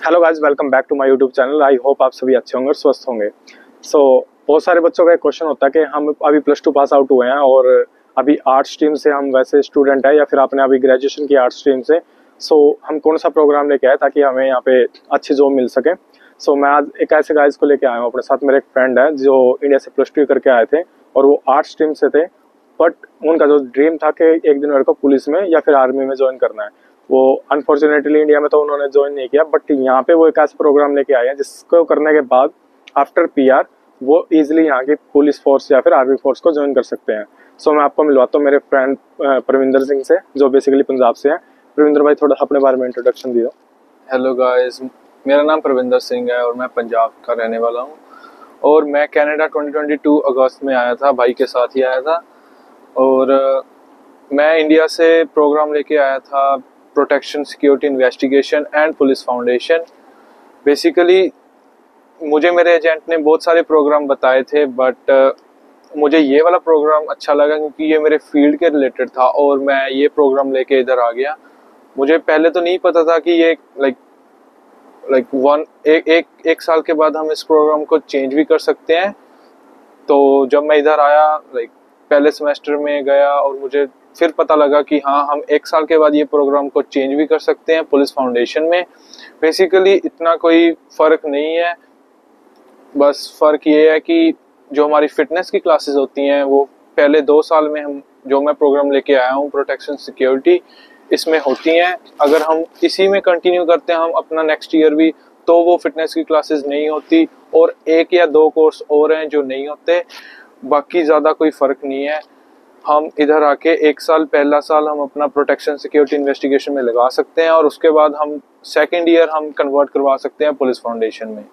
Hello guys, welcome back to my YouTube channel. I hope आप सभी अच्छे होंगे और स्वस्थ होंगे। बहुत सारे बच्चों का एक क्वेश्चन होता है कि हम अभी +2 पास आउट हुए हैं और अभी आर्ट स्ट्रीम से हम वैसे स्टूडेंट है या फिर आपने अभी ग्रेजुएशन की आर्ट स्ट्रीम से। हम कौन सा प्रोग्राम लेके आए ताकि हमें यहाँ पे अच्छी जॉब मिल सके। मैं आज एक ऐसे गाइज को लेके आया हूँ अपने साथ। मेरे एक फ्रेंड है जो इंडिया से +2 करके आए थे और वो आर्ट स्ट्रीम से थे, बट उनका जो ड्रीम था कि एक दिन मेरे को पुलिस में या फिर आर्मी में ज्वाइन करना है। वो अनफॉर्चुनेटली इंडिया में तो उन्होंने ज्वाइन नहीं किया, बट यहाँ पे वो एक ऐसा प्रोग्राम लेके आए हैं जिसको करने के बाद आफ्टर पीआर वो इजीली यहाँ की पुलिस फोर्स या फिर आर्मी फोर्स को ज्वाइन कर सकते हैं। मैं आपको मिलवाता हूँ मेरे फ्रेंड प्रविंदर सिंह से, जो बेसिकली पंजाब से है। प्रविंदर भाई, थोड़ा अपने बारे में इंट्रोडक्शन दियो। हेलो गाइस, मेरा नाम प्रविंदर सिंह है और मैं पंजाब का रहने वाला हूँ। और मैं कनाडा 2022 अगस्त में आया था, भाई के साथ ही आया था। और मैं इंडिया से प्रोग्राम लेके आया था, protection security investigation and police foundation. Basically मुझे मेरे एजेंट ने बहुत सारे प्रोग्राम बताए थे, बट मुझे ये वाला प्रोग्राम अच्छा लगा क्योंकि ये मेरे फील्ड के रिलेटेड था और मैं ये प्रोग्राम लेके इधर आ गया। मुझे पहले तो नहीं पता था कि ये एक साल के बाद हम इस प्रोग्राम को चेंज भी कर सकते हैं। तो जब मैं इधर आया, पहले सेमेस्टर में गया और मुझे फिर पता लगा कि हाँ, हम एक साल के बाद ये प्रोग्राम को चेंज भी कर सकते हैं पुलिस फाउंडेशन में। बेसिकली इतना कोई फ़र्क नहीं है, बस फ़र्क ये है कि जो हमारी फिटनेस की क्लासेस होती हैं वो पहले 2 साल में हम जो मैं प्रोग्राम लेके आया हूँ प्रोटेक्शन सिक्योरिटी, इसमें होती हैं। अगर हम इसी में कंटिन्यू करते हैं हम अपना नेक्स्ट ईयर भी, तो वो फिटनेस की क्लासेस नहीं होती। और 1 या 2 कोर्स और हैं जो नहीं होते, बाकी ज़्यादा कोई फ़र्क नहीं है। हम इधर आके 1 साल, पहला साल हम अपना प्रोटेक्शन सिक्योरिटी इन्वेस्टिगेशन में लगा सकते हैं और उसके बाद हम सेकेंड ईयर हम कन्वर्ट करवा सकते हैं पुलिस फाउंडेशन में।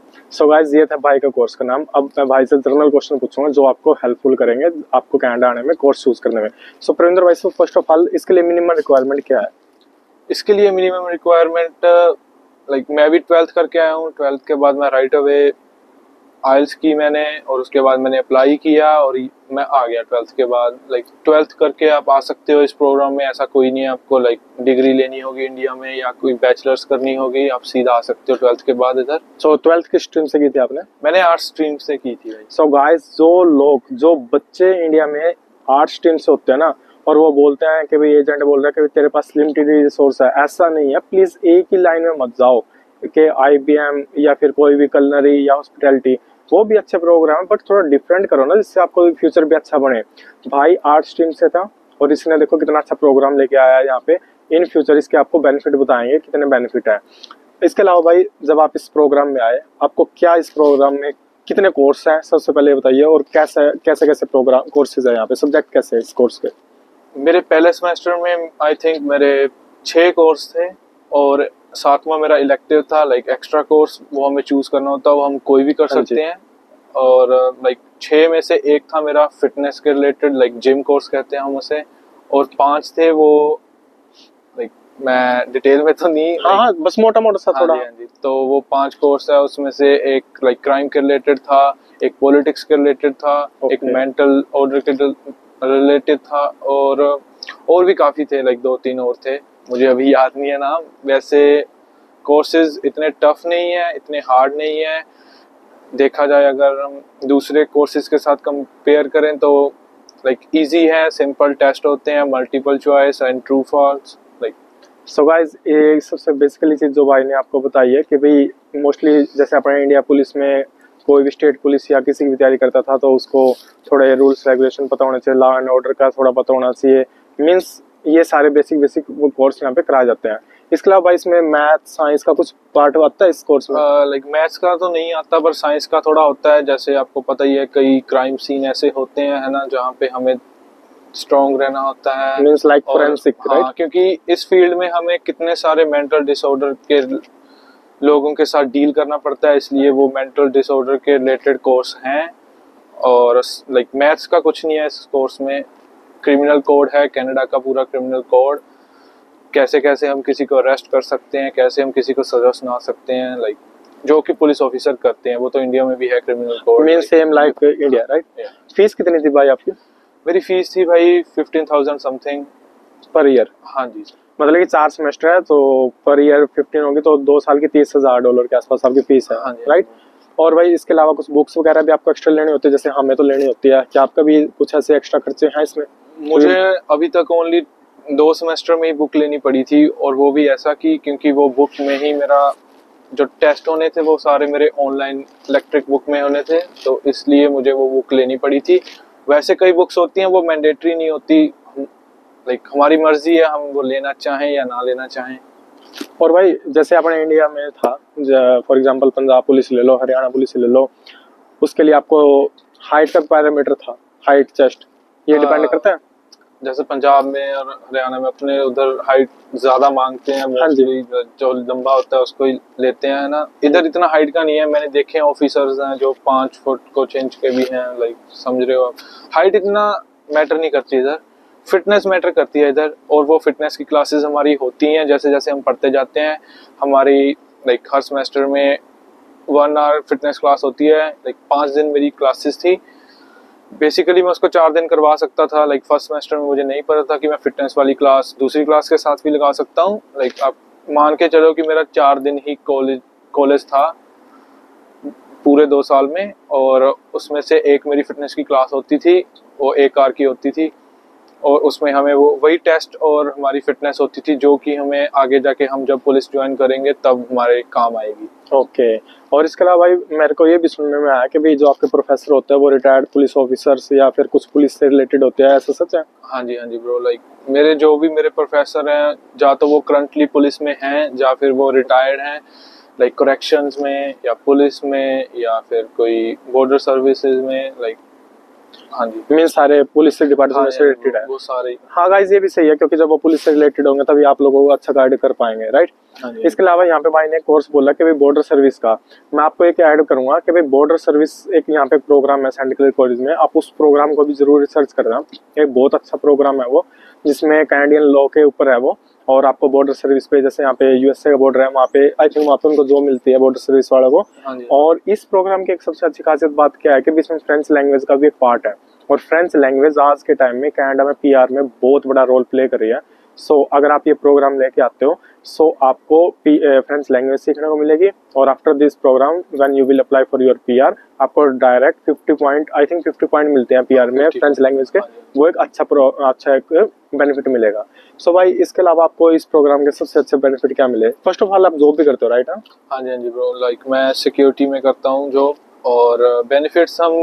गाइस, ये था भाई का कोर्स का नाम। अब मैं भाई से जनरल क्वेश्चन पूछूंगा जो आपको हेल्पफुल करेंगे आपको कनाडा आने में, कोर्स चूज करने में। प्रविंदर भाई, फर्स्ट ऑफ ऑल इसके लिए मिनिमम रिक्वायरमेंट क्या है? इसके लिए मिनिमम रिक्वायरमेंट मैं भी 12th करके आया हूँ। 12th के बाद मैं राइट अवे आइल्स की मैंने, और उसके बाद मैंने अप्लाई किया और मैं आ गया 12th के बाद। 12th करके आप आ सकते हो इस प्रोग्राम में, ऐसा कोई नहीं है आपको डिग्री लेनी होगी इंडिया में या कोई बैचलर्स करनी होगी, आप सीधा आ सकते हो 12th के बाद इधर। 12th किस स्ट्रीम से की थी आपने? मैंने आर्ट स्ट्रीम से की थी भाई। गाइस, जो बच्चे इंडिया में आर्ट स्ट्रीम से होते हैं ना और वो बोलते हैं कि भाई एजेंट बोल रहा है कि तेरे पास लिमिटेड रिसोर्स है, ऐसा नहीं है। प्लीज एक ही लाइन में मत जाओ कि IBM या फिर कोई भी कलनरी या हॉस्पिटैलिटी, वो भी अच्छे प्रोग्राम है, बट थोड़ा डिफरेंट करो ना जिससे आपको फ्यूचर भी अच्छा बने। भाई आर्ट स्ट्रीम से था और इसने देखो कितना अच्छा प्रोग्राम लेके आया है यहाँ पे। इन फ्यूचर इसके आपको बेनिफिट बताएंगे कितने बेनिफिट है। इसके अलावा भाई, जब आप इस प्रोग्राम में आए, आपको क्या इस प्रोग्राम में कितने कोर्स हैं सबसे पहले बताइए, और कैसे कैसे कैसे प्रोग्राम कोर्सेज है यहाँ पे, सब्जेक्ट कैसे है इस कोर्स के? मेरे पहले सेमेस्टर में आई थिंक मेरे 6 कोर्स थे और 7वां मेरा इलेक्टिव था, एक्स्ट्रा कोर्स, वो हमें चूज करना होता है, वो हम कोई भी कर सकते हैं। और 6 में से एक था मेरा फिटनेस के रिलेटेड, जिम कोर्स कहते हैं हम उसे, और 5 थे वो मैं डिटेल में तो नहीं, हाँ, बस मोटा मोटा सा थोड़ा। हाँ जी। तो वो 5 कोर्स है, उसमें से एक क्राइम के रिलेटेड था, एक पॉलिटिक्स के रिलेटेड था, एक मेंटल ऑर्डर के रिलेटेड था, और भी काफ़ी थे, 2-3 और थे, मुझे अभी याद नहीं है नाम। वैसे कोर्सेज इतने टफ नहीं है, इतने हार्ड नहीं है। देखा जाए अगर हम दूसरे कोर्सेज के साथ कंपेयर करें तो इजी है, सिंपल टेस्ट होते हैं, multiple choice and true false. Guys, ये सबसे बेसिकली चीज जो भाई ने आपको बताई है कि भाई मोस्टली जैसे अपने इंडिया पुलिस में कोई भी स्टेट पुलिस या किसी की भी तैयारी करता था तो उसको थोड़े रूल्स रेगुलेशन पता होना चाहिए, लॉ एंड ऑर्डर का थोड़ा पता होना चाहिए। मीन्स ये सारे बेसिक वो कोर्स यहाँ पे कराए जाते हैं। इसके अलावा इसमें मैथ साइंस का कुछ पार्ट आता है इस कोर्स में? मैथ्स का तो नहीं आता, पर साइंस का थोड़ा होता है। जैसे आपको पता ही है, कई क्राइम सीन ऐसे होते हैं, है ना, जहाँ पे हमें स्ट्रॉन्ग रहना होता है। Means like forensic, right? क्योंकि इस फील्ड में हमें कितने सारे मेंटल डिसऑर्डर के लोगों के साथ डील करना पड़ता है, इसलिए वो मेंटल डिसऑर्डर के रिलेटेड कोर्स हैं। और मैथ्स का कुछ नहीं है इस कोर्स में। क्रिमिनल कोड है, कनाडा का पूरा क्रिमिनल कोड, कैसे कैसे हम किसी को अरेस्ट कर सकते हैं, कैसे हम किसी को सजा सुना सकते हैं, जो कि पुलिस ऑफिसर करते हैं। वो तो इंडिया में भी है criminal code, mean same like India, right? Fees कितनी थी भाई आपकी? मेरी फीस थी भाई 15,000 समथिंग। Per year? हाँ जी। मतलब कि 4 सेमेस्टर है तो पर ईयर 15 होगी, तो 2 साल की $30,000 के आसपास आपकी फीस है। हाँ जी। राइट। और भाई इसके अलावा कुछ बुक्स वगैरह भी आपको एक्स्ट्रा लेनी होती है, जैसे हमें तो लेनी होती है, क्या आपका भी कुछ ऐसे एक्स्ट्रा खर्चे हैं इसमें? मुझे अभी तक ओनली 2 सेमेस्टर में ही बुक लेनी पड़ी थी, और वो भी ऐसा कि क्योंकि वो बुक में ही मेरा जो टेस्ट होने थे वो सारे मेरे ऑनलाइन इलेक्ट्रिक बुक में होने थे, तो इसलिए मुझे वो बुक लेनी पड़ी थी। वैसे कई बुक्स होती हैं वो मैंडेटरी नहीं होती, लाइक हमारी मर्जी है हम वो लेना चाहें या ना लेना चाहें। और भाई जैसे अपने इंडिया में था, फॉर एग्जांपल पंजाब पुलिस ले लो, हरियाणा पुलिस ले लो, उसके लिए आपको हाइट का पैरामीटर था, हाइट चेस्ट, ये डिपेंड करता है? जैसे पंजाब में और हरियाणा में अपने उधर हाइट ज्यादा मांगते हैं, हाँ जी। जो लंबा होता है उसको ही लेते हैं ना। इधर इतना हाइट का नहीं है, मैंने देखे हैं ऑफिसर्स हैं जो 5 फुट को इंच के भी हैं, लाइक समझ रहे हो आप। हाइट इतना मैटर नहीं करती इधर, फिटनेस मैटर करती है इधर। और वो फिटनेस की क्लासेस हमारी होती हैं जैसे जैसे हम पढ़ते जाते हैं। हमारी लाइक हर सेमेस्टर में 1 आवर फिटनेस क्लास होती है, लाइक 5 दिन मेरी क्लासेस थी। बेसिकली मैं उसको 4 दिन करवा सकता था, लाइक फर्स्ट सेमेस्टर में मुझे नहीं पता था कि मैं फिटनेस वाली क्लास दूसरी क्लास के साथ भी लगा सकता हूँ। लाइक आप मान के चलो कि मेरा 4 दिन ही कॉलेज था पूरे 2 साल में, और उसमें से एक मेरी फिटनेस की क्लास होती थी, वो 1 आवर की होती थी, और उसमें हमें वो वही टेस्ट और हमारी फिटनेस होती थी जो कि हमें आगे जाके हम जब पुलिस ज्वाइन करेंगे तब हमारे काम आएगी। ओके। और इसके अलावा भाई मेरे को ये भी सुनने में आया कि भाई जो आपके प्रोफेसर होते हैं वो रिटायर्ड पुलिस ऑफिसर्स या फिर कुछ पुलिस से रिलेटेड होते हैं, ऐसा सच है? हाँ जी ब्रो, लाइक मेरे जो भी मेरे प्रोफेसर हैं, या तो वो करंटली पुलिस में हैं या फिर वो रिटायर्ड हैं, लाइक करेक्शंस में या पुलिस में या फिर कोई बॉर्डर सर्विसेज में, लाइक हाँ जी, मीन सारे पुलिस से डिपार्टमेंट से रिलेटेड है वो सारे। हाँ गाइस, ये भी सही है क्योंकि जब वो पुलिस से रिलेटेड होंगे तभी आप लोगों को अच्छा गाइड कर पाएंगे, राइट। हाँ जी। इसके अलावा यहाँ पे भाई ने कोर्स बोला कि भाई बॉर्डर सर्विस का, मैं आपको एक ऐड करूंगा कि भाई बॉर्डर सर्विस एक यहाँ पे प्रोग्राम है सेंट क्लेयर कॉलेज में, आप उस प्रोग्राम को भी जरूर रिसर्च करना। एक बहुत अच्छा प्रोग्राम है वो, जिसमें कैनेडियन लॉ के ऊपर है वो, और आपको बॉर्डर सर्विस पे, जैसे यहाँ पे यूएसए का बॉर्डर है, वहाँ पे आई थिंक वहाँ पे उनको जॉब मिलती है बॉर्डर सर्विस वालों को। हाँ जी। और इस प्रोग्राम की एक सबसे अच्छी खासियत बात क्या है कि इसमें फ्रेंच लैंग्वेज का भी एक पार्ट है, और फ्रेंच लैंग्वेज आज के टाइम में कनाडा में पीआर में बहुत बड़ा रोल प्ले कर रही है। सो अगर आप ये प्रोग्राम लेके आते हो, सो आपको फ्रेंच लैंग्वेज सीखने को मिलेगी, और after this program when you will apply for your PR, आपको direct 50 point, I think 50 point मिलते हैं पीआर में फ्रेंच लैंग्वेज के। वो एक अच्छा एक बेनिफिट मिलेगा। सो भाई इसके अलावा आपको इस प्रोग्राम के सबसे अच्छे बेनिफिट क्या मिले? फर्स्ट ऑफ ऑल आप जॉब भी करते हो, राइट? हाँ जी ब्रो, लाइक मैं सिक्योरिटी में करता हूँ जॉब, और बेनिफिट्स हम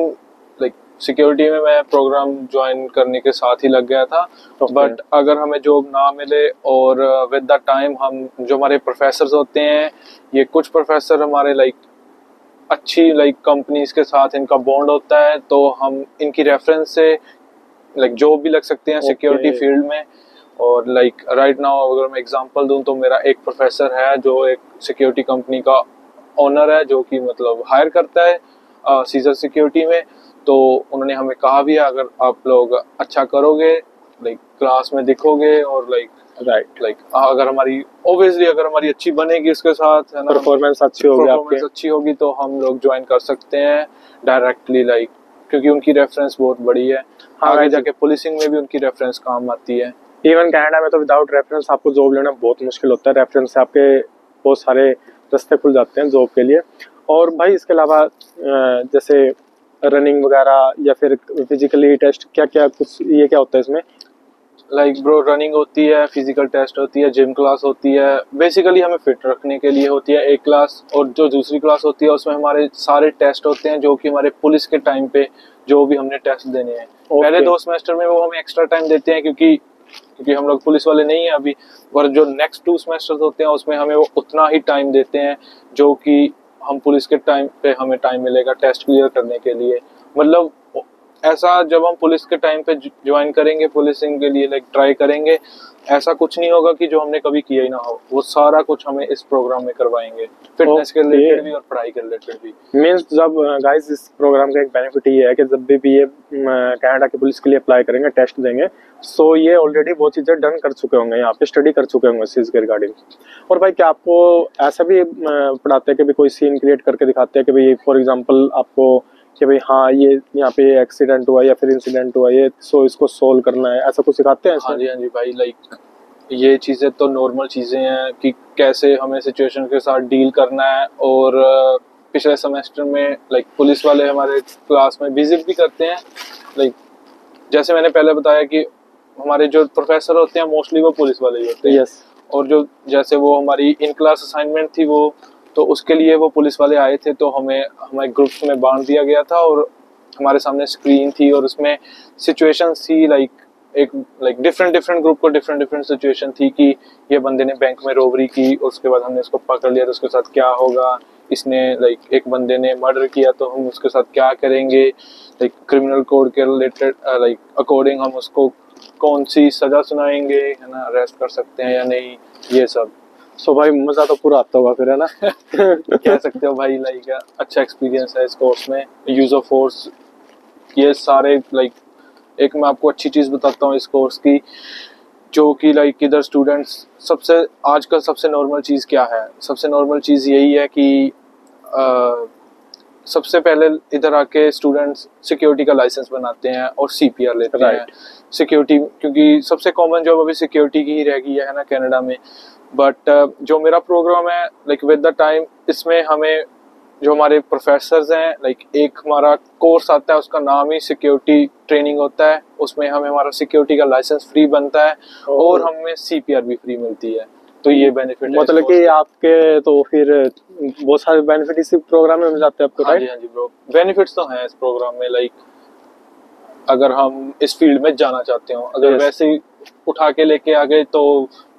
लाइक सिक्योरिटी में मैं प्रोग्राम ज्वाइन करने के साथ ही लग गया था। बट अगर हमें जॉब ना मिले और विद द टाइम हम जो हमारे प्रोफेसर्स होते हैं, ये कुछ प्रोफेसर हमारे लाइक अच्छी लाइक कंपनीज के साथ इनका बॉन्ड होता है, तो हम इनकी रेफरेंस से लाइक जॉब भी लग सकते हैं सिक्योरिटी फील्ड में। और लाइक राइट नाउ अगर मैं एग्जांपल दूं तो मेरा एक प्रोफेसर है जो एक सिक्योरिटी कंपनी का ओनर है, जो कि मतलब हायर करता है सीजर सिक्योरिटी में। तो उन्होंने हमें कहा भी है अगर आप लोग अच्छा करोगे, लाइक क्लास में दिखोगे, और लाइक अगर हमारी ऑब्वियसली अगर हमारी अच्छी बनेगी उसके साथ, है ना, परफॉर्मेंस अच्छी होगी तो हम लोग ज्वाइन कर सकते हैं डायरेक्टली, लाइक क्योंकि उनकी रेफरेंस बहुत बड़ी है। आगे जाके पुलिसिंग में भी उनकी रेफरेंस काम आती है। इवन कनाडा में तो विदाउट रेफरेंस आपको जॉब लेना बहुत मुश्किल होता है, रेफरेंस से आपके बहुत सारे रास्ते खुल जाते हैं जॉब के लिए। और भाई इसके अलावा जैसे रनिंग वगैरह या फिर फिजिकली टेस्ट, क्या क्या कुछ ये क्या होता है इसमें? लाइक ब्रो रनिंग होती है, फिजिकल टेस्ट होती है, जिम क्लास होती है, बेसिकली हमें फिट रखने के लिए होती है एक क्लास। और जो दूसरी क्लास होती है उसमें हमारे सारे टेस्ट होते हैं जो कि हमारे पुलिस के टाइम पे जो भी हमने टेस्ट देने हैं। पहले 2 सेमेस्टर में वो हमें एक्स्ट्रा टाइम देते हैं क्योंकि हम लोग पुलिस वाले नहीं है अभी, और जो नेक्स्ट 2 सेमेस्टर होते हैं उसमें हमें वो उतना ही टाइम देते हैं जो कि हम पुलिस के टाइम पे हमें टाइम मिलेगा टेस्ट क्लियर करने के लिए। मतलब ऐसा जब हम पुलिस के टाइम पे ज्वाइन करेंगे पुलिसिंग के लिए, लाइक ट्राई करेंगे, ऐसा कुछ नहीं होगा कि जो हमने कभी किया ही ना हो। वो सारा कुछ हमें इस प्रोग्राम में करवाएंगे, फिटनेस के रिलेटेड भी और पढ़ाई के रिलेटेड भी। मींस जब गाइस इस प्रोग्राम का एक बेनिफिट ये है कि जब भी ये कनाडा की पुलिस के लिए अप्लाई करेंगे, टेस्ट देंगे, सो ये ऑलरेडी वो चीज़ें डन कर चुके होंगे, यहाँ पे स्टडी कर चुके होंगे इस चीज़ के रिगार्डिंग। और भाई क्या आपको ऐसा भी पढ़ाते हैं कि भी कोई सीन क्रिएट करके दिखाते हैं कि भाई फॉर एग्जांपल आपको कि भाई हाँ ये यहाँ पे एक्सीडेंट हुआ या फिर इंसिडेंट हुआ ये, सो इसको सोल्व करना है, ऐसा कुछ सिखाते हैं हाँ जी भाई, लाइक ये चीज़ें तो नॉर्मल चीज़ें हैं कि कैसे हमें सिचुएशन के साथ डील करना है। और पिछले सेमेस्टर में लाइक पुलिस वाले हमारे क्लास में विजिट भी करते हैं। लाइक जैसे मैंने पहले बताया कि हमारे जो प्रोफेसर होते हैं मोस्टली वो पुलिस वाले ही होते हैं। यस। और जो जैसे वो हमारी इन क्लास असाइनमेंट थी वो, तो उसके लिए वो पुलिस वाले आए थे, तो हमें हमारे ग्रुप्स में बांट दिया गया था और हमारे सामने स्क्रीन थी और उसमें सिचुएशंस थी। लाइक डिफरेंट ग्रुप को डिफरेंट सिचुएशन थी कि ये बंदे ने बैंक में रोबरी की, उसके बाद हमने इसको पकड़ लिया तो उसके साथ क्या होगा, इसने लाइक एक बंदे ने मर्डर किया तो हम उसके साथ क्या करेंगे, लाइक क्रिमिनल कोड के रिलेटेड लाइक अकॉर्डिंग हम उसको कौन सी सजा सुनाएंगे, है ना, अरेस्ट कर सकते हैं या नहीं, ये सब। सो भाई मजा तो पूरा आता होगा फिर, है ना? कह सकते हो भाई, लाइक अच्छा एक्सपीरियंस है इस कोर्स में। यूज ऑफ फोर्स, ये सारे लाइक एक मैं आपको अच्छी चीज बताता हूँ इस कोर्स की, जो कि लाइक इधर स्टूडेंट्स सबसे आजकल सबसे नॉर्मल चीज क्या है, सबसे नॉर्मल चीज यही है कि सबसे पहले इधर आके स्टूडेंट्स सिक्योरिटी का लाइसेंस बनाते हैं और सीपीआर लेते हैं। सिक्योरिटी, क्योंकि सबसे कॉमन जॉब अभी सिक्योरिटी की ही रह गई है ना कनाडा में। बट जो मेरा प्रोग्राम है लाइक विद द टाइम, इसमें हमें जो हमारे प्रोफेसर्स हैं, लाइक एक हमारा कोर्स आता है उसका नाम ही सिक्योरिटी ट्रेनिंग होता है, उसमें हमें हमारा सिक्योरिटी का लाइसेंस फ्री बनता है और हमें सीपीआर भी फ्री मिलती है। तो ये बेनिफिट है, मतलब कि आपके तो फिर बहुत सारे बेनिफिट इसी प्रोग्राम में मिल जाते हैं आपको, राइट? हाँ जी ब्रो, बेनिफिट्स तो हैं इस प्रोग्राम में। लाइक अगर हम इस फील्ड में जाना चाहते हो, अगर वैसे ही उठा के लेके आ गए तो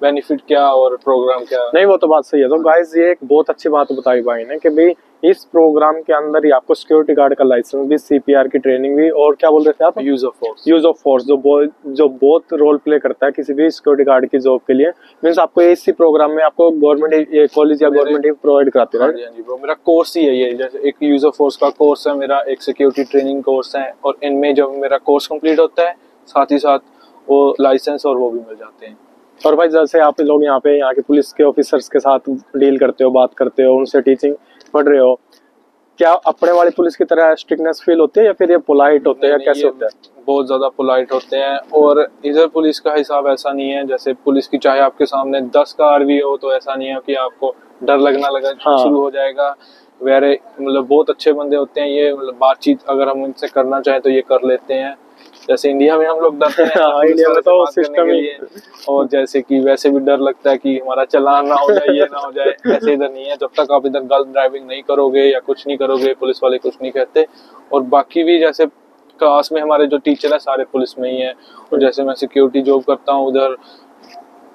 बेनिफिट क्या और प्रोग्राम क्या। नहीं वो तो बात सही है। तो गाइस ये एक बहुत अच्छी बात बताई भाई ने कि भाई इस प्रोग्राम के अंदर ही आपको सिक्योरिटी गार्ड का लाइसेंस भी, सीपीआर की ट्रेनिंग भी, और क्या बोल रहे थे आप? यूज ऑफ फोर्स जो बहुत रोल प्ले करता है किसी भी सिक्योरिटी गार्ड की जॉब के लिए। मींस आपको इसी प्रोग्राम में आपको गवर्नमेंट कॉलेज या गवर्नमेंट ही प्रोवाइड कराती है। हाँ जी ब्रो, मेरा कोर्स ही है ये। जैसे एक यूज ऑफ फोर्स का कोर्स है मेरा, एक सिक्योरिटी ट्रेनिंग कोर्स है, और इनमें जब मेरा कोर्स कंप्लीट होता है साथ ही साथ वो लाइसेंस और वो भी मिल जाते हैं। और भाई जैसे आप लोग यहाँ के पुलिस के ऑफिसर्स के साथ डील करते हो, बात करते हो, उनसे टीचिंग पढ़ रहे हो, क्या अपने वाली पुलिस की तरह स्ट्रिक्टनेस फील होती है या फिर ये पोलाइट होते हैं या कैसे होते हैं? बहुत ज्यादा पोलाइट होते हैं। और इधर पुलिस का हिसाब ऐसा नहीं है, जैसे पुलिस की चाहे आपके सामने 10 कार भी हो तो ऐसा नहीं है कि आपको डर लगना शुरू हो जाएगा। वेरे मतलब बहुत अच्छे बंदे होते हैं ये, मतलब बातचीत अगर हम इनसे करना चाहें तो ये कर लेते हैं। जैसे इंडिया में हम लोग डरते हैं इंडिया में तो सिस्टम ही, और जैसे कि वैसे भी डर लगता है कि हमारा चालान ना हो जाए, ये ना हो जाए। ऐसे इधर नहीं है, जब तक आप इधर गलत ड्राइविंग नहीं करोगे या कुछ नहीं करोगे पुलिस वाले कुछ नहीं कहते। और बाकी भी जैसे क्लास में हमारे जो टीचर है सारे पुलिस में ही है। और जैसे मैं सिक्योरिटी जॉब करता हूँ उधर,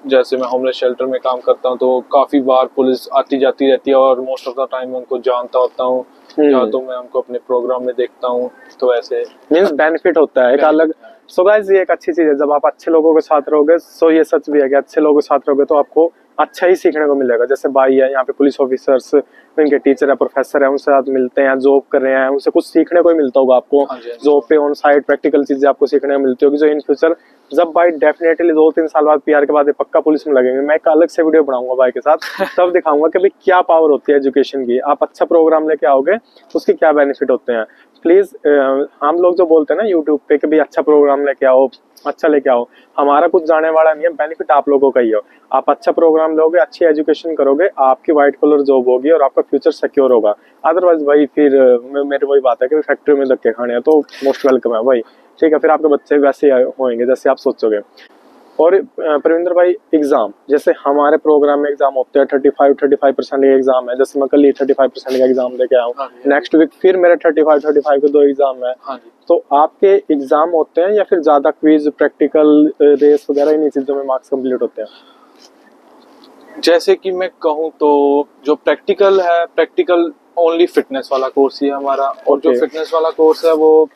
जैसे मैं होमलेस शेल्टर में काम करता हूँ, तो काफी बार पुलिस आती जाती रहती है और मोस्ट ऑफ द टाइम मैं उनको जानता होता हूँ या तो मैं उनको अपने प्रोग्राम में देखता हूँ। तो ऐसे मींस बेनिफिट होता है एक अलग। सो गाइस ये एक अच्छी चीज है, जब आप अच्छे लोगों के साथ रहोगे, सो ये सच भी है कि अच्छे लोगों के साथ रहोगे तो आपको अच्छा ही सीखने को मिलेगा। जैसे भाई है यहाँ पे पुलिस ऑफिसर्स, इनके टीचर है, प्रोफेसर है, उनसे साथ मिलते हैं, जॉब कर रहे हैं, उनसे कुछ सीखने को ही मिलता होगा आपको। जॉब पे ऑन साइट प्रैक्टिकल चीजें आपको सीखने को मिलती होगी, जो इन फ्यूचर जब भाई डेफिनेटली 2-3 साल बाद पीआर के बाद पक्का पुलिस में लगेंगे। मैं एक अलग से वीडियो बनाऊंगा भाई के साथ, तब दिखाऊंगा कि भाई क्या पावर होती है एजुकेशन की। आप अच्छा प्रोग्राम लेके आओगे तो उसके क्या बेनिफिट होते हैं। प्लीज हम लोग जो बोलते हैं ना यूट्यूब पे कि भाई अच्छा प्रोग्राम लेके आओ, अच्छा लेके आओ, हमारा कुछ जाने वाला नहीं है, बेनिफिट आप लोगों का ही हो। आप अच्छा प्रोग्राम लोगे, अच्छी एजुकेशन करोगे, आपकी व्हाइट कॉलर जॉब होगी और आपका फ्यूचर सिक्योर होगा। अदरवाइज भाई फिर मेरी वही बात है कि फैक्ट्री में धक्के खाने हैं तो मोस्ट वेलकम है भाई, ठीक है। फिर आपके बच्चे वैसे होंगे जैसे आप सोचोगे। और प्रविंदर भाई एग्जाम, जैसे हमारे प्रोग्राम में एग्जाम होते हैं 35% एग्जाम है। जैसे मैं कल ही 35% का एग्जाम देके आया हूँ, नेक्स्ट वीक फिर मेरे 35 के 2 एग्जाम है। तो आपके एग्जाम होते हैं या फिर ज्यादा क्विज, प्रैक्टिकल, रेस वगैरह इन्हीं चीजों में मार्क्स कंप्लीट होते हैं? जैसे कि मैं कहूँ तो जो प्रैक्टिकल है, प्रैक्टिकल ओनली फिटनेस वाला कोर्स ही है हमारा। और जो फिटनेस वाला कोर्स है वो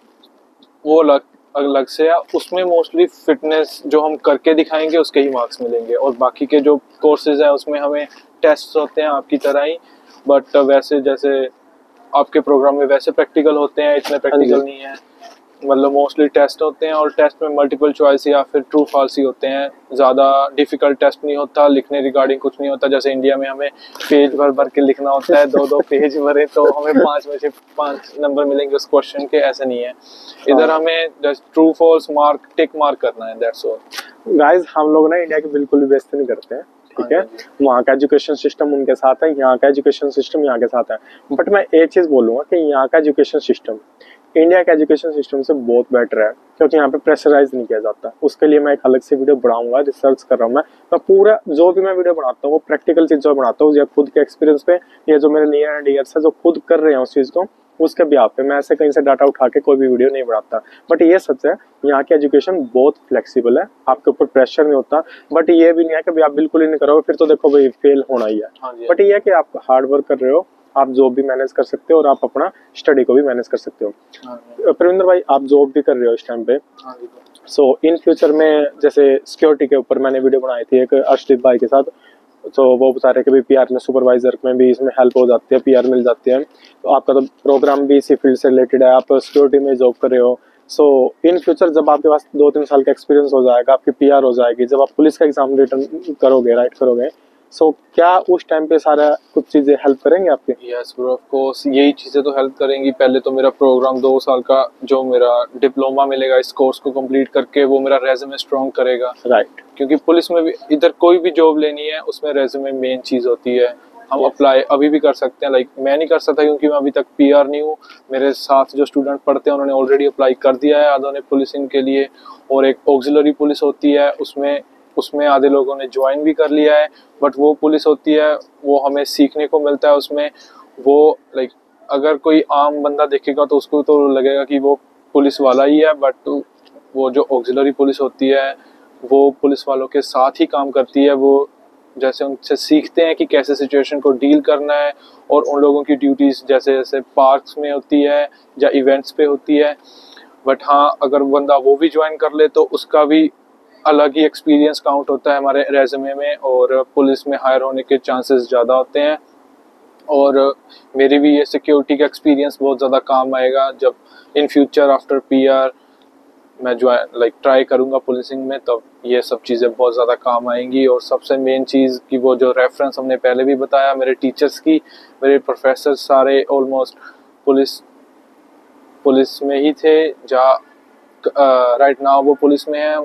अलग से है, उसमें मोस्टली फिटनेस जो हम करके दिखाएंगे उसके ही मार्क्स मिलेंगे। और बाकी के जो कोर्सेज है उसमें हमें टेस्ट होते हैं आपकी तरह ही, बट वैसे जैसे आपके प्रोग्राम में वैसे प्रैक्टिकल होते हैं, इतने प्रैक्टिकल नहीं है। मतलब मोस्टली टेस्ट होते हैं और टेस्ट में मल्टीपल चॉइस या फिर ट्रू फॉल्स ही होते हैं, ज़्यादा डिफिकल्ट टेस्ट नहीं होता, लिखने रिगार्डिंग कुछ नहीं होता। जैसे इंडिया में हमें पेज भर भर के लिखना होता है, 2-2 पेज भरे तो हमें 5 में से 5 नंबर मिलेंगे उस क्वेश्चन के, ऐसे नहीं है इधर। हमें just true false mark tick mark करना है, दैट्स ऑल। गाइस हम लोग ना इंडिया की बिल्कुल भी बेइज्जती नहीं करते हैं, ठीक है। वहाँ का एजुकेशन सिस्टम उनके साथ है, यहाँ का एजुकेशन सिस्टम यहाँ के साथ है। बट मैं एक चीज बोलूंगा कि यहाँ का एजुकेशन सिस्टम इंडिया के एजुकेशन सिस्टम से बहुत बेटर है, क्योंकि यहाँ पे प्रेशराइज नहीं किया जाता। उसके लिए मैं एक अलग से वीडियो बनाऊंगा, रिसर्च कर रहा हूँ मैं पूरा जो भी मैं वीडियो बनाता हूँ वो प्रैक्टिकल चीज़ बनाता हूँ, या खुद के एक्सपीरियंस पे, या जो मेरे नियर एंड डियर्स है जो खुद कर रहे हैं उस चीज़ को, उसके ब्याह पे। मैं ऐसे कहीं से डाटा उठा के कोई भी वीडियो नहीं बनाता। बट ये सच है, यहाँ की एजुकेशन बहुत फ्लेक्सिबल है, आपके ऊपर प्रेशर नहीं होता। बट ये भी नहीं है कि भाई आप बिल्कुल ही नहीं करोगे फिर तो देखो भाई फेल होना ही है। बट ये है कि आप हार्ड वर्क कर रहे हो, आप जॉब भी मैनेज कर सकते हो और आप अपना स्टडी को भी मैनेज कर सकते हो। प्रविंदर भाई आप जॉब भी कर रहे हो इस टाइम पे, सो इन फ्यूचर में जैसे सिक्योरिटी के ऊपर मैंने वीडियो बनाई थी एक अर्शदीप भाई के साथ, तो वो बता रहे कि भाई पीआर में सुपरवाइजर में भी इसमें हेल्प हो जाती है, पीआर मिल जाती है। तो आपका तो प्रोग्राम भी इसी फील्ड से रिलेटेड है, आप सिक्योरिटी में जॉब कर रहे हो। सो इन फ्यूचर जब आपके पास 2-3 साल का एक्सपीरियंस हो जाएगा, आपकी पीआर हो जाएगी, जब आप पुलिस का एग्जाम रिटर्न करोगे, राइट करोगे, सो क्या उस टाइम पे सारा कुछ चीजें हेल्प करेंगे आपके? यस ब्रो, ऑफ कोर्स यही चीज़ें तो हेल्प करेंगी। पहले तो मेरा प्रोग्राम 2 साल का जो मेरा डिप्लोमा मिलेगा इस कोर्स को कंप्लीट करके, वो मेरा रेज्यूमे स्ट्रॉन्ग करेगा, राइट। क्योंकि पुलिस में भी इधर कोई भी जॉब लेनी है उसमें रेज्यूमे मेन चीज़ होती है। हम अप्लाई अभी भी कर सकते हैं, लाइक मैं नहीं कर सकता क्योंकि मैं अभी तक पीआर नहीं हूँ। मेरे साथ जो स्टूडेंट पढ़ते हैं उन्होंने ऑलरेडी अप्लाई कर दिया है, आधों ने पुलिसिंग के लिए, और एक ऑक्सिलरी पुलिस होती है उसमें आधे लोगों ने ज्वाइन भी कर लिया है। बट वो पुलिस होती है, वो हमें सीखने को मिलता है उसमें। वो लाइक अगर कोई आम बंदा देखेगा तो उसको तो लगेगा कि वो पुलिस वाला ही है, बट वो जो ऑक्सिलरी पुलिस होती है वो पुलिस वालों के साथ ही काम करती है। वो जैसे उनसे सीखते हैं कि कैसे सिचुएशन को डील करना है, और उन लोगों की ड्यूटीज जैसे जैसे पार्क्स में होती है या इवेंट्स पे होती है। बट हाँ, अगर बंदा वो भी ज्वाइन कर ले तो उसका भी अलग ही एक्सपीरियंस काउंट होता है हमारे रेज्यूमे में, और पुलिस में हायर होने के चांसेस ज़्यादा होते हैं। और मेरी भी ये सिक्योरिटी का एक्सपीरियंस बहुत ज़्यादा काम आएगा जब इन फ्यूचर आफ्टर पीआर मैं जो लाइक ट्राई करूँगा पुलिसिंग में, तब ये सब चीज़ें बहुत ज़्यादा काम आएंगी। और सबसे मेन चीज़ कि वो जो रेफरेंस हमने पहले भी बताया मेरे टीचर्स की, मेरे प्रोफेसर सारे ऑलमोस्ट पुलिस में ही थे, जहाँ राइट नाउ वो पुलिस में है,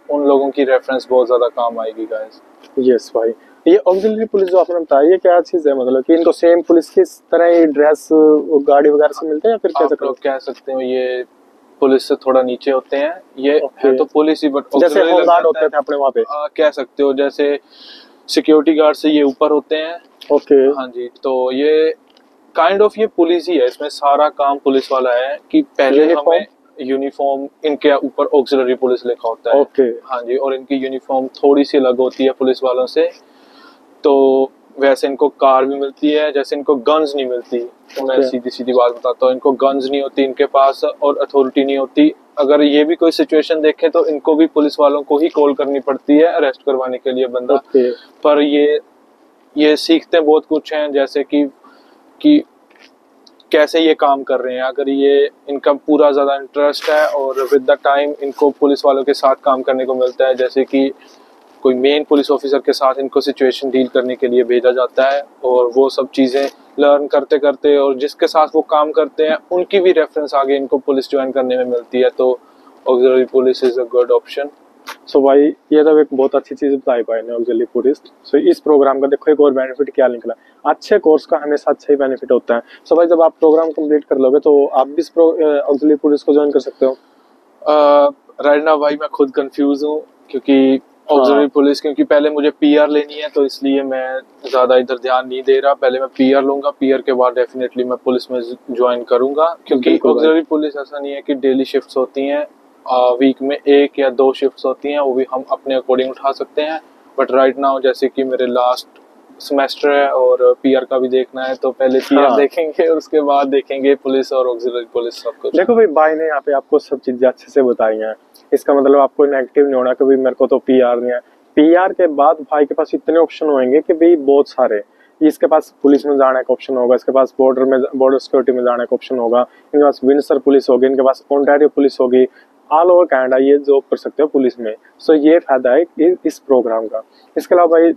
उन लोगों की रेफरेंस बहुत ज़्यादा काम आएगी गाइस। यस भाई, ये ऑक्सिलरी पुलिस जो आपने बताया ये क्या चीज है? मतलब कि इनको सेम पुलिस की तरह ही ड्रेस गाड़ी वगैरह से मिलते हैं या फिर आप लोग कह सकते हो ये पुलिस से थोड़ा नीचे होते हैं, ये है तो पुलिस ही, बट जैसे होमगार्ड होते थे अपने वहाँ पे, कह सकते हो जैसे सिक्योरिटी गार्ड से ये ऊपर होते हैं। ओके हाँ जी, तो ये काइंड ऑफ ये पुलिस ही है, इसमें सारा काम पुलिस वाला है। कि पहले हमें यूनिफॉर्म, इनके ऊपर ऑक्सिलरी पुलिस लिखा होता है। ओके हाँ जी, और इनकी यूनिफॉर्म थोड़ी सी अलग होती है पुलिस वालों से। तो वैसे इनको कार भी मिलती है, जैसे इनको गन्स नहीं मिलती। तो मैं सीधी सीधी बात बताता हूँ, इनको गन्स नहीं होती इनके पास, और अथॉरिटी नहीं होती। अगर ये भी कोई सिचुएशन देखे तो इनको भी पुलिस वालों को ही कॉल करनी पड़ती है अरेस्ट करवाने के लिए बंदा। पर ये सीखते बहुत कुछ हैं, जैसे कि कैसे ये काम कर रहे हैं। अगर ये इनका पूरा ज़्यादा इंटरेस्ट है और विद द टाइम इनको पुलिस वालों के साथ काम करने को मिलता है, जैसे कि कोई मेन पुलिस ऑफिसर के साथ इनको सिचुएशन डील करने के लिए भेजा जाता है, और वो सब चीज़ें लर्न करते करते और जिसके साथ वो काम करते हैं उनकी भी रेफरेंस आगे इनको पुलिस ज्वाइन करने में मिलती है। तो auxiliary police is a good option. So भाई ये तो एक बहुत अच्छी चीज बताई भाई ने, ऑक्सिलरी पुलिस। सो इस प्रोग्राम का देखो एक और बेनिफिट क्या निकला, अच्छे कोर्स का हमेशा अच्छा ही बेनिफिट होता है। सो भाई जब आप प्रोग्राम कंप्लीट कर लोगे तो आप भी इस ऑक्सिलरी पुलिस को ज्वाइन कर सकते हो। राइट नाउ भाई मैं खुद कंफ्यूज हूँ, क्योंकि ऑक्सिलरी पुलिस, क्योंकि पहले मुझे पीआर लेनी है, तो इसलिए मैं ज़्यादा इधर ध्यान नहीं दे रहा। पहले मैं पीआर लूँगा, पीआर के बाद डेफिनेटली मैं पुलिस में ज्वाइन करूँगा, क्योंकि ऑक्सिलरी पुलिस ऐसा नहीं है कि डेली शिफ्ट्स होती हैं, वीक में 1 या 2 शिफ्ट्स होती हैं, वो भी हम अपने अकॉर्डिंग उठा सकते हैं। बट राइट नाउ जैसे कि मेरे लास्ट सेमेस्टर है और पीआर का भी देखना है, तो पहले पीआर देखेंगे और उसके बाद देखेंगे पुलिस और ऑक्सिलरी पुलिस सब कुछ। देखो भाई ने यहाँ पे आपको सब चीजें अच्छे से बताई हैं, इसका मतलब आपको नेगेटिव नहीं होना कि भाई मेरे को तो पीआर नहीं है। पीआर के बाद भाई के पास इतने ऑप्शन होंगे कि भाई बहुत सारे, इसके पास पुलिस में जाने का ऑप्शन होगा, इसके पास बॉर्डर सिक्योरिटी में जाने का ऑप्शन होगा, इनके पास विंडसर पुलिस होगी, इनके पास ओंटारियो पुलिस होगी, ऑल ओवर कनाडा ये जॉब कर सकते हो पुलिस में। सो ये फायदा है इस प्रोग्राम का। इसके अलावा भाई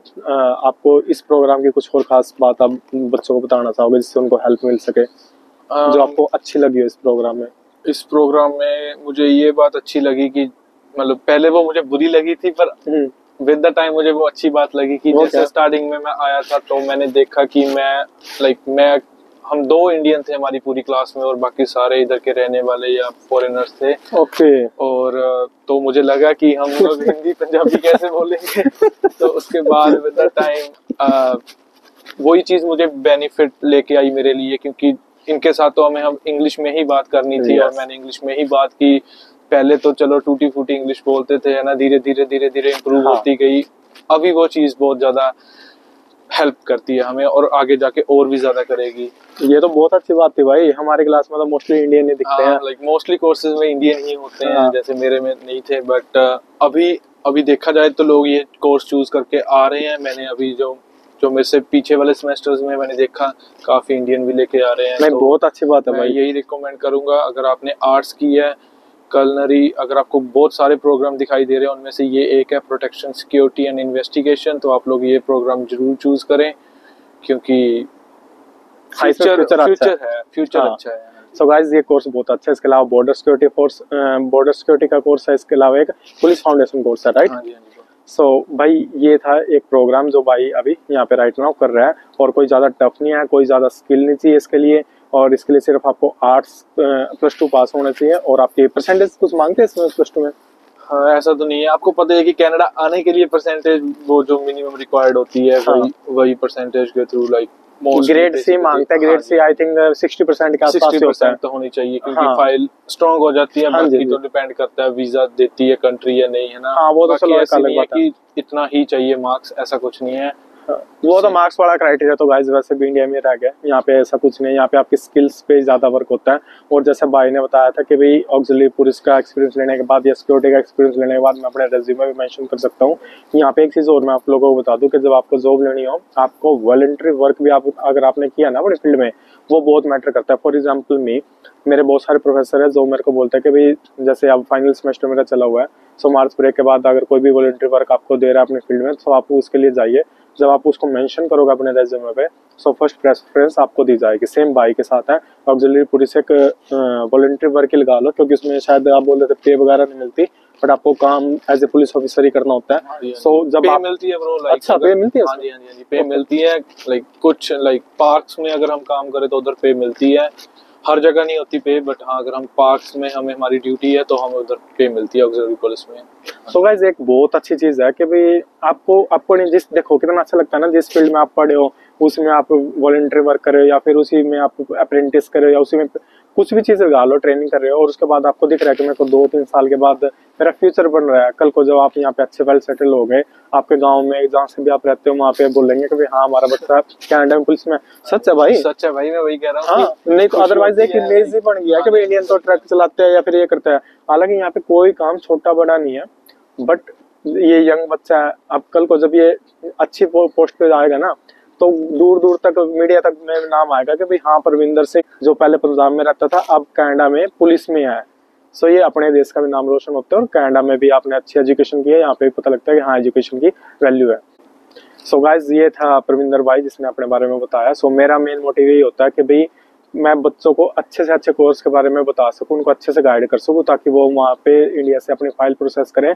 आपको इस प्रोग्राम की कुछ और खास बात आप बच्चों को बताना चाहोगे जिससे उनको हेल्प मिल सके, जो आपको अच्छी लगी हो इस प्रोग्राम में? इस प्रोग्राम में मुझे ये बात अच्छी लगी कि मतलब पहले वो मुझे बुरी लगी थी, पर विद द टाइम मुझे वो अच्छी बात लगी कि जैसे स्टार्टिंग में मैं आया था तो मैंने देखा कि मैं हम 2 इंडियन थे हमारी पूरी क्लास में और बाकी सारे इधर के रहने वाले या फॉरेनर्स थे। ओके। और तो मुझे लगा कि हम लोग हिंदी पंजाबी कैसे बोलेंगे। तो उसके बाद विद द टाइम वही चीज मुझे बेनिफिट लेके आई मेरे लिए, क्योंकि इनके साथ तो हम इंग्लिश में ही बात करनी थी और मैंने इंग्लिश में ही बात की। पहले तो चलो टूटी फूटी इंग्लिश बोलते थे, है ना, धीरे धीरे इम्प्रूव होती गई। अभी वो चीज बहुत ज्यादा हेल्प करती है हमें और आगे जाके और भी ज्यादा करेगी। ये तो बहुत अच्छी बात थी भाई। हमारे क्लास में तो मोस्टली इंडियन ही दिखते हैं, लाइक मोस्टली कोर्सेज में इंडियन ही होते हैं, जैसे मेरे में नहीं थे। बट अभी देखा जाए तो लोग ये कोर्स चूज करके आ रहे हैं। मैंने अभी जो मेरे से पीछे वाले सेमेस्टर्स में मैंने देखा काफी इंडियन भी लेके आ रहे हैं। तो बहुत अच्छी बात है भाई। यही रिकमेंड करूंगा, अगर आपने आर्ट्स की है, कलनरी, अगर आपको बहुत सारे प्रोग्राम दिखाई दे रहे हैं उनमें से ये एक है प्रोटेक्शन सिक्योरिटी एंड इन्वेस्टिगेशन, तो आप लोग ये प्रोग्राम जरूर चूज करें क्योंकि फ्यूचर अच्छा है। सो गाइस ये कोर्स बहुत अच्छा है। इसके अलावा बॉर्डर सिक्योरिटी का कोर्स है, इसके अलावा एक पुलिस फाउंडेशन कोर्स है, राइट? हाँ जी। सो भाई ये था एक प्रोग्राम जो भाई अभी यहाँ पे राइट नाउ कर रहा है, और कोई ज़्यादा टफ नहीं है, कोई ज़्यादा स्किल नहीं चाहिए इसके लिए, और इसके लिए सिर्फ आपको आर्ट्स +2 पास होना चाहिए। और आपके परसेंटेज कुछ मांगते हैं इसमें +2 में? हाँ, ऐसा तो नहीं है। आपको पता है कि कनाडा आने के लिए परसेंटेज वो जो मिनिमम रिक्वायर्ड होती है, वही परसेंटेज के थ्रू लाइक ग्रेड सी मांगता है। ग्रेड सी आई थिंक 60% के आसपास होता है। तो होनी चाहिए क्योंकि फाइल स्ट्रांग हो जाती है। बाकी तो डिपेंड करता है वीजा देती है कंट्री या नहीं, है ना। वो तो चलो एक अलग बात है कि इतना ही चाहिए मार्क्स, ऐसा कुछ नहीं है। वो तो मार्क्स वाला क्राइटेरिया तो गाइस वैसे भी इंडिया में रह गया। यहाँ पे ऐसा कुछ नहीं है, यहाँ पे आपकी स्किल्स पे ज्यादा वर्क होता है। और जैसे भाई ने बताया था कि भाई ऑक्सिलरी पुलिस का एक्सपीरियंस लेने के बाद या सिक्योरिटी का एक्सपीरियंस लेने के बाद मैं अपने रेज्यूमे में मेंशन कर सकता हूँ। यहाँ पे एक चीज और मैं आप लोगों को बता दूं कि जब आपको जॉब लेनी हो, आपको वॉलंटरी वर्क भी अगर आपने किया ना अपने फील्ड में, वो बहुत मैटर करता है। फॉर एग्जाम्पल मेरे बहुत सारे प्रोफेसर है जो मेरे को बोलते हैं कि भाई जैसे अब फाइनल सेमेस्टर मेरा चला हुआ है, सो मार्च ब्रेक के बाद अगर कोई भी वॉलंटरी वर्क आपको दे रहा है अपने फील्ड में, तो आप उसके लिए जाइए। जब आप उसको मेंशन करोगे अपने रेज्यूमे पे, सो फर्स्ट प्रेफरेंस आपको दी जाएगी। सेम भाई के साथ है, ऑक्सिलरी पुलिस एक वॉलंटरी वर्क ही लगा लो, क्योंकि उसमें शायद आप बोल रहे थे पे वगैरह नहीं मिलती, बट आपको काम एज ए पुलिस ऑफिसर ही करना होता है। सो जब आप मिलती है ब्रो, लाइक अच्छा पे मिलती है? हाँ जी, पे मिलती है। लाइक कुछ लाइक पार्क्स में अगर हम काम करें तो उधर पे मिलती है। हर जगह नहीं होती पे, बट हाँ अगर हम पार्क्स में हमें हमारी ड्यूटी है तो हमें उधर पे मिलती है ऑक्सिलरी पुलिस में। सो गाइस एक बहुत अच्छी चीज है कि भाई आपको नहीं, जिस देखो कितना अच्छा लगता है ना, जिस फील्ड में आप पढ़े हो उसमें आप वॉलंटरी वर्क कर रहे हो, या फिर उसी में आप अप्रेंटिस कर रहे हो, या उसी में कुछ भी चीज़ लगा लो, ट्रेनिंग कर रहे हो, और उसके बाद आपको दिख रहा है कि मेरे को 2-3 साल के बाद मेरा फ्यूचर बन रहा है। कल को जब आप यहाँ पे अच्छे वेल सेटल हो गए, आपके गांव में जहाँ से भी आप रहते हो वहाँ पे बोलेंगे कि भाई हाँ हमारा बच्चा कनाडा में पुलिस में। सच है भाई, सच है भाई, मैं वही कह रहा हूँ। हाँ, नहीं तो अदरवाइज एक इमेज ही बन गया कि भाई इंडियन तो ट्रक चलाते हैं या फिर ये करता है। हालांकि यहाँ पे कोई काम छोटा बड़ा नहीं है, बट ये यंग बच्चा है, अब कल को जब ये अच्छी पोस्ट पे जाएगा ना, तो दूर दूर तक मीडिया तक में नाम आएगा कि भाई हाँ परविंदर सिंह जो पहले पंजाब में रहता था अब कनाडा में पुलिस में है। सो ये अपने देश का भी नाम रोशन होता है, और कनाडा में भी आपने अच्छी एजुकेशन की है, यहाँ पे पता लगता है कि हाँ एजुकेशन की वैल्यू है। सो गाइस ये था परविंदर भाई जिसने अपने बारे में बताया। सो मेरा मेन मोटिव यही होता है कि भाई मैं बच्चों को अच्छे से अच्छे कोर्स के बारे में बता सकूं, उनको अच्छे से गाइड कर सकूं, ताकि वो वहाँ पे इंडिया से अपनी फाइल प्रोसेस करें,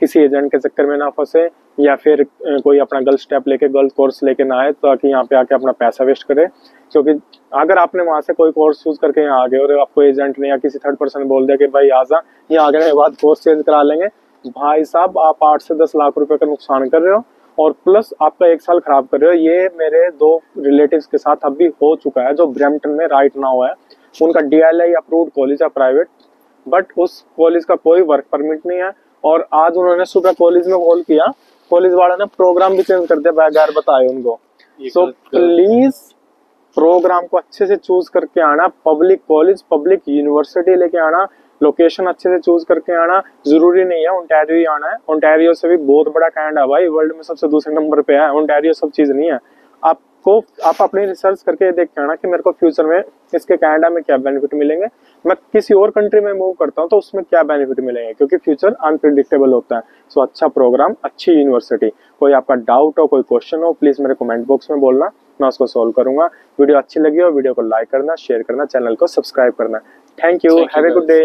किसी एजेंट के चक्कर में ना फंसे, या फिर कोई अपना गलत स्टेप लेके गलत कोर्स लेके ना आए ताकि यहाँ पे आके अपना पैसा वेस्ट करे। क्योंकि अगर आपने वहाँ से कोई कोर्स चूज करके यहाँ आ गए और आपको एजेंट ने या किसी थर्ड पर्सन बोल दिया कि भाई आजा, यहाँ आने के बाद कोर्स चेंज करा लेंगे, भाई साहब आप 8 से 10 लाख रुपए का नुकसान कर रहे हो, और प्लस आपका 1 साल खराब कर रहे हो। ये मेरे 2 रिलेटिव्स के साथ अभी हो चुका है, जो ब्रैम्पटन में राइट नाउ है। उनका DLI अप्रूव्ड कॉलेज है प्राइवेट, बट उस कॉलेज का कोई वर्क परमिट नहीं है, और आज उन्होंने सुबह कॉलेज में कॉल किया, कॉलेज वाले ने प्रोग्राम भी चेंज कर दिया बगैर बताए उनको। सो प्लीज प्रोग्राम को अच्छे से चूज करके आना, पब्लिक कॉलेज पब्लिक यूनिवर्सिटी लेके आना, लोकेशन अच्छे से चूज करके आना। जरूरी नहीं है ओंटारियो ही आना है, ओंटारियो से भी बहुत बड़ा कनाडा भाई, वर्ल्ड में सबसे दूसरे नंबर पे है। ओंटारियो सब चीज नहीं है, आप आपको आप अपनी रिसर्च करके देख के आना कि मेरे को फ्यूचर में इसके कनाडा में क्या बेनिफिट मिलेंगे, मैं किसी और कंट्री में मूव करता हूँ तो उसमें क्या बेनिफिट मिलेंगे, क्योंकि फ्यूचर अनप्रिडिक्टेबल होता है। सो अच्छा प्रोग्राम, अच्छी यूनिवर्सिटी। कोई आपका डाउट हो, कोई क्वेश्चन हो, प्लीज मेरे कमेंट बॉक्स में बोलना, मैं उसको सोल्व करूंगा। वीडियो अच्छी लगी हो वीडियो को लाइक करना, शेयर करना, चैनल को सब्सक्राइब करना। Thank you, have a good day.